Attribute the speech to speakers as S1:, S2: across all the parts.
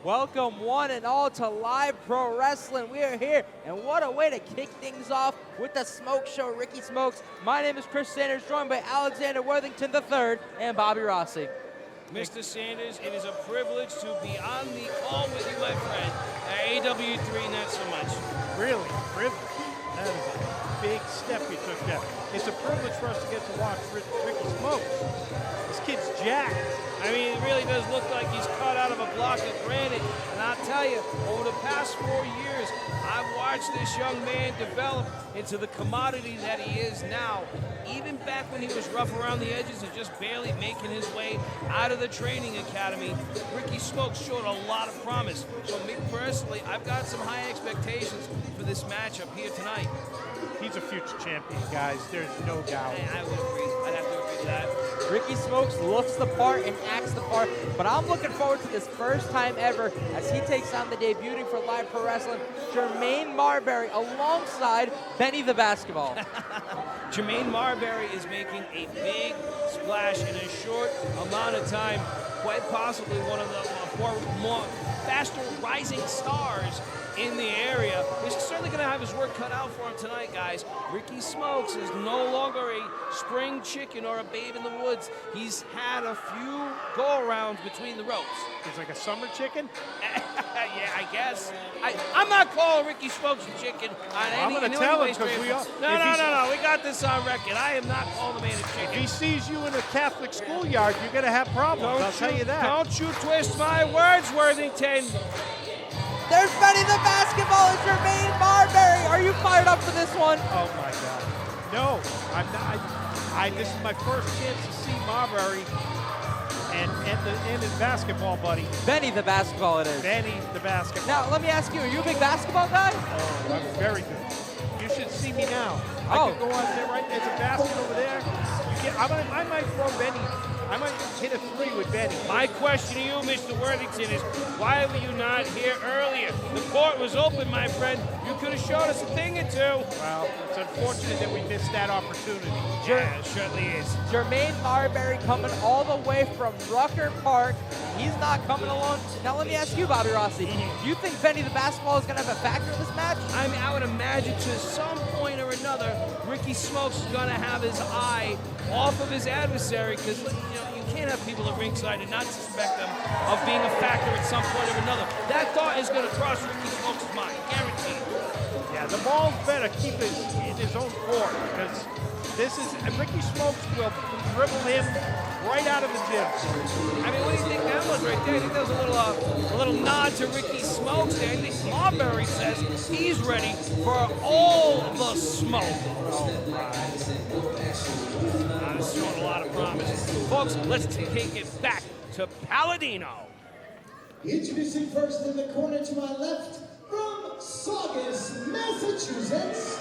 S1: Welcome one and all to Live Pro Wrestling. We are here, and what a way to kick things off with the Smoke Show, Ricky Smokes. My name is Chris Sanders, joined by Alexander Worthington III and Bobby Rossi.
S2: Mr. Sanders, it is a privilege to be on the call with you, my friend. AW3, not so much.
S3: Really? Privilege? That is a big step you took there. It's a privilege for us to get to watch Ricky Smokes. This kid's jacked.
S2: I mean, it really does look like he's cut out of a block of granite. And I'll tell you, over the past 4 years, I've watched this young man develop into the commodity that he is now. Even back when he was rough around the edges and just barely making his way out of the training academy, Ricky Smokes showed a lot of promise. So me personally, I've got some high expectations for this matchup here tonight.
S3: He's a future champion, guys. There's no doubt.
S2: I would agree. I'd have to agree to that.
S1: Ricky Smokes looks the part and acts the part, but I'm looking forward to this first time ever as he takes on the debuting for Live Pro Wrestling, Jermaine Marbury, alongside Benny the Basketball.
S2: Jermaine Marbury is making a big splash in a short amount of time, quite possibly one of the more faster rising stars in the area. He's certainly going to have his work cut out for him tonight, guys. Ricky Smokes is no longer a spring chicken or a babe in the woods. He's had a few go-arounds between the ropes.
S3: He's like a summer chicken?
S2: Yeah, I guess. I'm not calling Ricky Smokes a chicken.
S3: I'm going to tell him because we are.
S2: No. We got this on record. I am not calling the man a chicken.
S3: If he sees you in a Catholic schoolyard, you're going to have problems. I'll tell you that.
S2: Don't you twist my words, Worthington.
S1: There's Benny the Basketball and Jermaine Marbury. Are you fired up for this one?
S3: Oh, my God. No, I'm not. This is my first chance to see Marbury and his basketball buddy.
S1: Benny the Basketball it is.
S3: Benny the Basketball.
S1: Now, let me ask you, are you a big basketball guy?
S3: Oh, I'm very good. You should see me now. I could go out there, right? There's a basket over there. I might throw Benny. I might hit a three with Benny.
S2: My question to you, Mr. Worthington, is why were you not here earlier? The court was open, my friend. You could have showed us a thing or two.
S3: Well, it's unfortunate that we missed that opportunity.
S2: Yeah, it certainly is.
S1: Jermaine Marbury coming all the way from Rucker Park. He's not coming alone. Now let me ask you, Bobby Rossi. Do you think Benny the Basketball is going to have a factor in this match?
S2: I mean, I would imagine to some point or another, Ricky Smokes is going to have his eye off of his adversary because, you can't have people at ringside and not suspect them of being a factor at some point or another. That thought is going to cross Ricky Smokes' mind, guaranteed.
S3: Yeah, the ball's better keep it in his own court because Ricky Smokes will dribble him right out of the gym.
S2: I mean, what do you think that was right there? I think that was a little nod to Ricky Smokes there. I think Marbury says he's ready for all the smoke. This is showing a lot of promise. Folks, let's take it back to Palladino.
S4: Introducing first in the corner to my left, from Saugus, Massachusetts.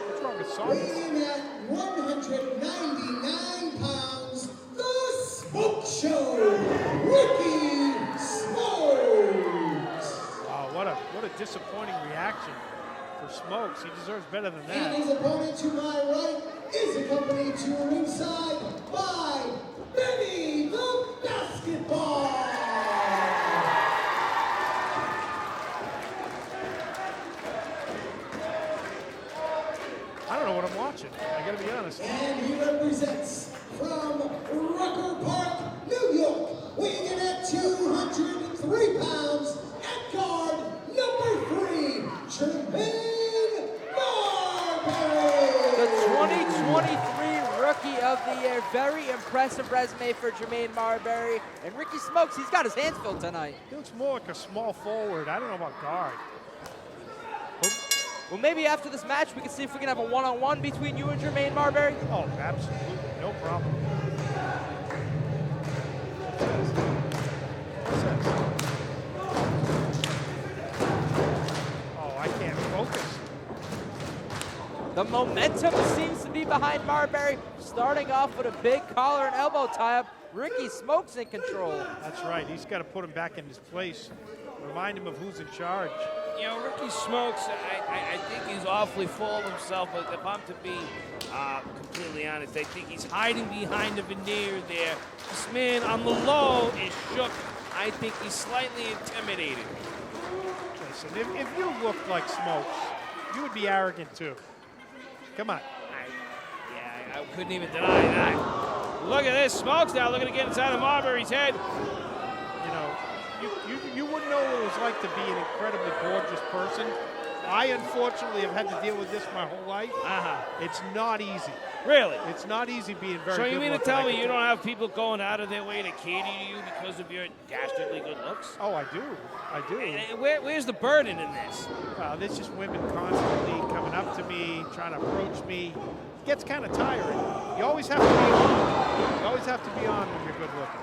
S3: What's wrong with Saugus?
S4: Weighing at 199 pounds, the Smoke Show, Ricky Smokes.
S3: Oh, what a disappointing reaction for Smokes. He deserves better than that.
S4: And his opponent to my right is accompanied to ringside by Benny the Basketball.
S3: I don't know what I'm watching. I gotta be honest.
S4: And he represents from Rucker Park, New York, weighing in at 203 pounds, at guard number 3, Jermaine Marbury.
S1: The 2023 Rookie of the Year. Very impressive resume for Jermaine Marbury. And Ricky Smokes, he's got his hands filled tonight.
S3: He looks more like a small forward. I don't know about guard.
S1: Well, maybe after this match, we can see if we can have a one-on-one between you and Jermaine Marbury.
S3: Oh, absolutely. No problem. Oh, I can't focus.
S1: The momentum seems to be behind Marbury, starting off with a big collar and elbow tie-up. Ricky Smokes in control.
S3: That's right. He's got to put him back in his place. Remind him of who's in charge.
S2: Ricky Smokes, I think he's awfully full of himself, but if I'm to be completely honest, I think he's hiding behind the veneer there. This man on the low is shook I think he's slightly intimidated.
S3: Listen, if you looked like Smokes, you would be arrogant too. Come on.
S2: I couldn't even deny that. Look at this. Smokes now looking to get inside of Marbury's head.
S3: You know, you wouldn't know what it was like to be an incredibly gorgeous person. I, unfortunately, have had to deal with this my whole life. It's not easy.
S2: Really?
S3: It's not easy being very good.
S2: So you mean to
S3: looking,
S2: tell me you don't have people going out of their way to cater to you because of your dastardly good looks?
S3: Oh, I do. I do.
S2: And where's the burden in this?
S3: Well, there's just women constantly coming up to me, trying to approach me. It gets kind of tiring. You always have to be on. You always have to be on when you're good looking.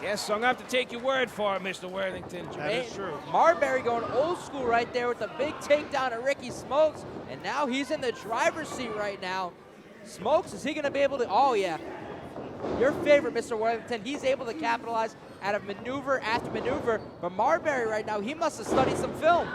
S2: Yes, so I'm going to have to take your word for it, Mr. Worthington.
S3: That is true.
S1: Marbury going old school right there with the big takedown of Ricky Smokes, and now he's in the driver's seat right now. Smokes, is he going to be able to? Oh, yeah. Your favorite, Mr. Worthington. He's able to capitalize out of maneuver after maneuver, but Marbury right now, he must have studied some film.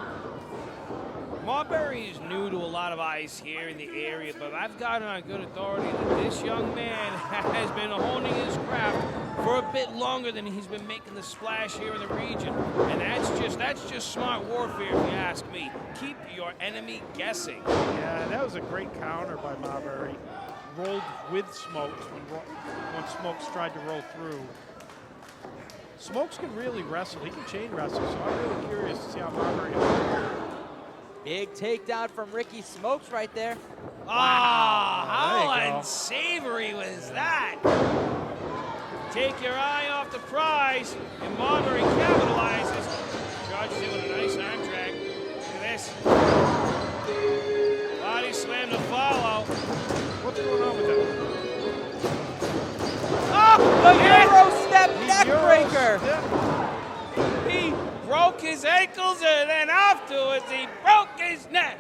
S2: Marbury is new to a lot of eyes here in the area, but I've gotten on good authority that this young man has been honing his craft for a bit longer than he's been making the splash here in the region. And that's just smart warfare, if you ask me. Keep your enemy guessing.
S3: Yeah, that was a great counter by Marbury. Rolled with Smokes when Smokes tried to roll through. Smokes can really wrestle. He can chain wrestle, so I'm really curious to see how Marbury does.
S1: Big takedown from Ricky Smokes right there.
S2: Wow, how
S3: there you go.
S2: unsavory was that? Take your eye off the prize, and Marbury capitalizes. Charges in with a nice arm drag. Look at this. Body slam to follow.
S3: What's going on with that?
S1: Oh, the Euro step neck breaker.
S2: He broke his ankles, and then afterwards he broke his neck.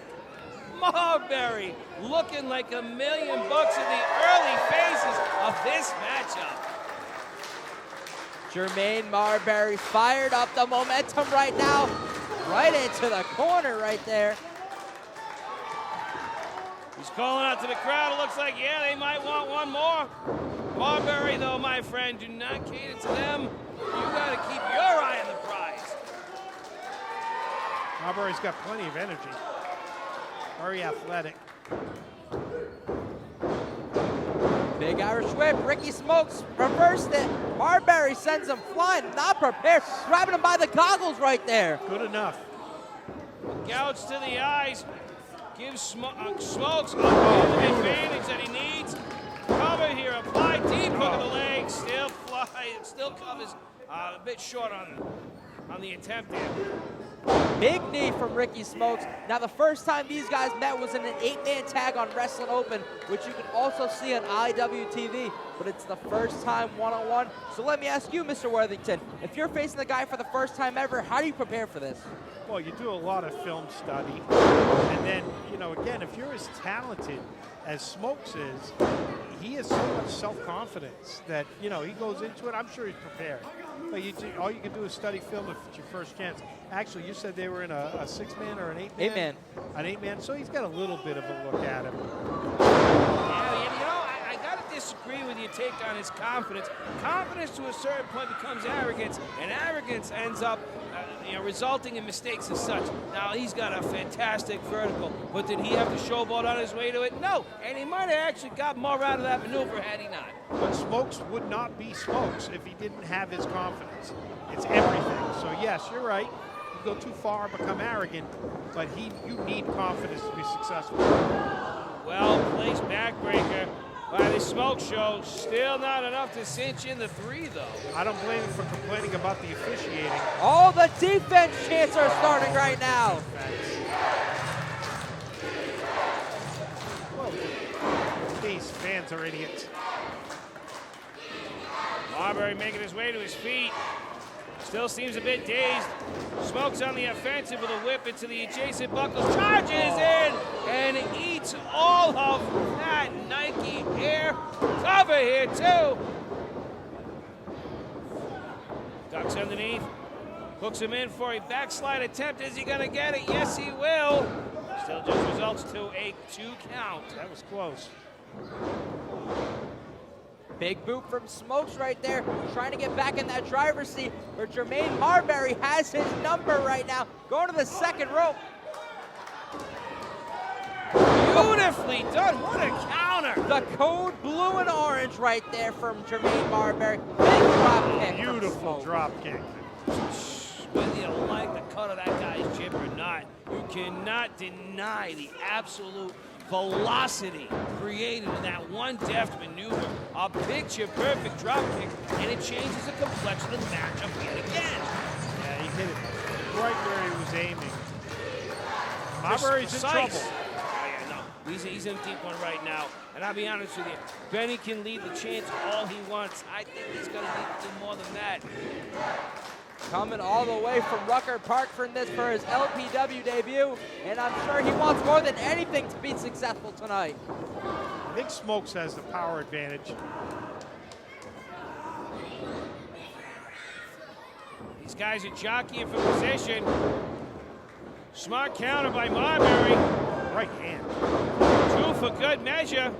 S2: Marbury looking like $1 million in the early phases of this matchup.
S1: Jermaine Marbury fired up the momentum right now, right into the corner right there.
S2: He's calling out to the crowd. It looks like, yeah, they might want one more. Marbury, though, my friend, do not cater to them. You got to keep your eye on the prize.
S3: Marbury's got plenty of energy. Very athletic.
S1: Big Irish whip. Ricky Smokes reversed it. Marbury sends him flying, not prepared. Grabbing him by the goggles right there.
S3: Good enough.
S2: Gouge to the eyes. Gives Smokes the advantage that he needs. Cover here. Apply deep hook of the leg. Still fly. It still covers a bit short on the attempt there.
S1: Big knee from Ricky Smokes. Now, the first time these guys met was in an 8-man tag on Wrestling Open, which you can also see on IWTV, but it's the first time one-on-one. So let me ask you, Mr. Worthington, if you're facing the guy for the first time ever, how do you prepare for this?
S3: Well, you do a lot of film study. And then, you know, again, if you're as talented as Smokes is, he has so much self-confidence that, you know, he goes into it. I'm sure he's prepared. But all you can do is study film if it's your first chance. Actually, you said they were in a 6-man or an 8-man?
S1: 8-man.
S3: An 8-man, so he's got a little bit of a look at him.
S2: Yeah, you know, I got to disagree with your take on his confidence. Confidence to a certain point becomes arrogance, and arrogance ends up resulting in mistakes and such. Now, he's got a fantastic vertical, but did he have to showboat on his way to it? No, and he might have actually got more out of that maneuver had he not.
S3: But Smokes would not be Smokes if he didn't have his confidence. It's everything. So, yes, you're right. You go too far and become arrogant, but you need confidence to be successful.
S2: Well-placed backbreaker by the Smoke Show. Still not enough to cinch in the 3, though.
S3: I don't blame him for complaining about the officiating.
S1: All the defense chants are starting right now.
S3: Well, these fans are idiots.
S2: Marbury making his way to his feet. Still seems a bit dazed. Smokes on the offensive with a whip into the adjacent buckles. Charges in and eats all of that Nike Air cover here, too. Ducks underneath. Hooks him in for a backslide attempt. Is he going to get it? Yes, he will. Still just results to a 2 count.
S3: That was close.
S1: Big boot from Smokes right there, trying to get back in that driver's seat, where Jermaine Marbury has his number right now, going to the second rope.
S2: Beautifully done. What a counter.
S1: The code blue and orange right there from Jermaine Marbury. Big drop kick.
S3: Beautiful drop kick.
S2: Whether you like the cut of that guy's jib or not, you cannot deny the absolute velocity created in that one deft maneuver. A picture-perfect drop kick, and it changes the complexion of the matchup yet again.
S3: Yeah, he hit it right where he was aiming. Marbury's in trouble.
S2: Oh, yeah, no. He's in a deep one right now. And I'll be honest with you, Benny can lead the chance all he wants. I think he's going to need to do more than that.
S1: Coming all the way from Rucker Park for his LPW debut, and I'm sure he wants more than anything to be successful tonight.
S3: I think Smokes has the power advantage.
S2: These guys are jockeying for position. Smart counter by Marbury.
S3: Right hand.
S2: Two for good measure.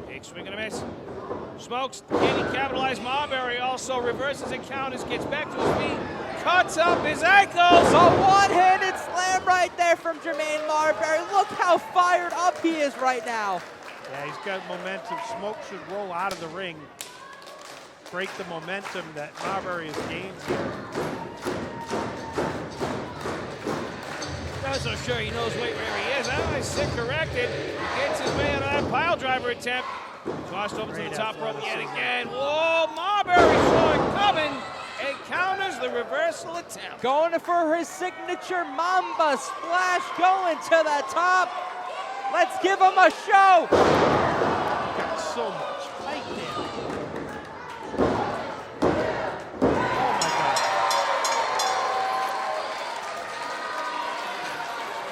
S2: Big swing and a miss. Smokes, can he capitalize? Marbury also reverses and counters, gets back to his feet, cuts up his ankles.
S1: A one-handed slam right there from Jermaine Marbury. Look how fired up he is right now.
S3: Yeah, he's got momentum. Smokes should roll out of the ring. Break the momentum that Marbury has gained here.
S2: Not so sure he knows where he is. I sit corrected. Gets his way out of that pile driver attempt. Tossed over to the top rope yet again. Whoa, Marbury saw it coming and counters the reversal attempt.
S1: Going for his signature Mamba splash, going to the top. Let's give him a show.
S3: Got so much height there. Oh my God.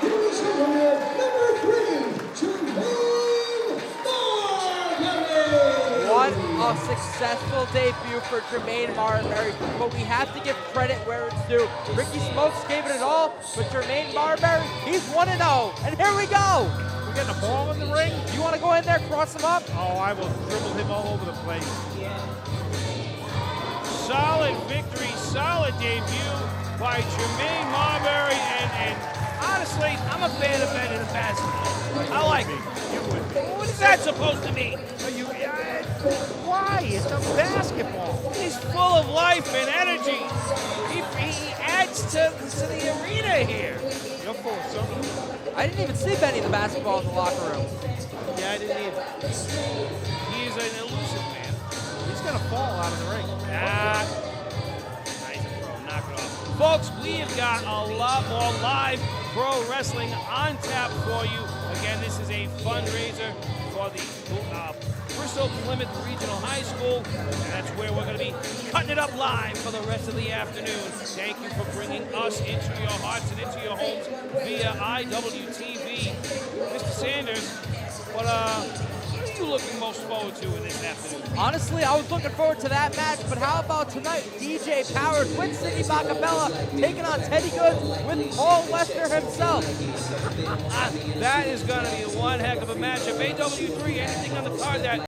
S4: Here is your winner, number 3, Jermaine Marbury.
S1: What a successful debut for Jermaine Marbury, but we have to give credit where it's due. Ricky Smokes gave it all, but Jermaine Marbury, he's 1-0, and here we go.
S3: We're getting a ball in the ring.
S1: You want to go in there, cross him up?
S3: Oh, I will dribble him all over the place.
S2: Solid victory, solid debut by Jermaine Marbury, and honestly, I'm a fan of Benny the Basketball. I like it.
S3: You would be.
S2: What is that supposed to mean?
S3: Why? It's a basketball.
S2: He's full of life and energy. He adds to the arena here.
S3: You're full of something.
S1: I didn't even see Benny the Basketball in the locker room.
S3: Yeah, I didn't either.
S2: He is an elusive man.
S3: He's going to fall out of the ring.
S2: Ah, nice and pro. Knock it off. Folks, we have got a lot more live pro wrestling on tap for you. Again, this is a fundraiser for the Bristol Plymouth Regional High School, and that's where we're going to be cutting it up live for the rest of the afternoon. Thank you for bringing us into your hearts and into your homes via IWTV. Mr. Sanders, what are you looking most forward to in this afternoon?
S1: Honestly, I was looking forward to that match, but how about tonight? DJ Powers with Sidney Bacabella taking on Teddy Goods with Paul Wester himself.
S2: That is going to be one heck of a matchup. AW3, anything on the card that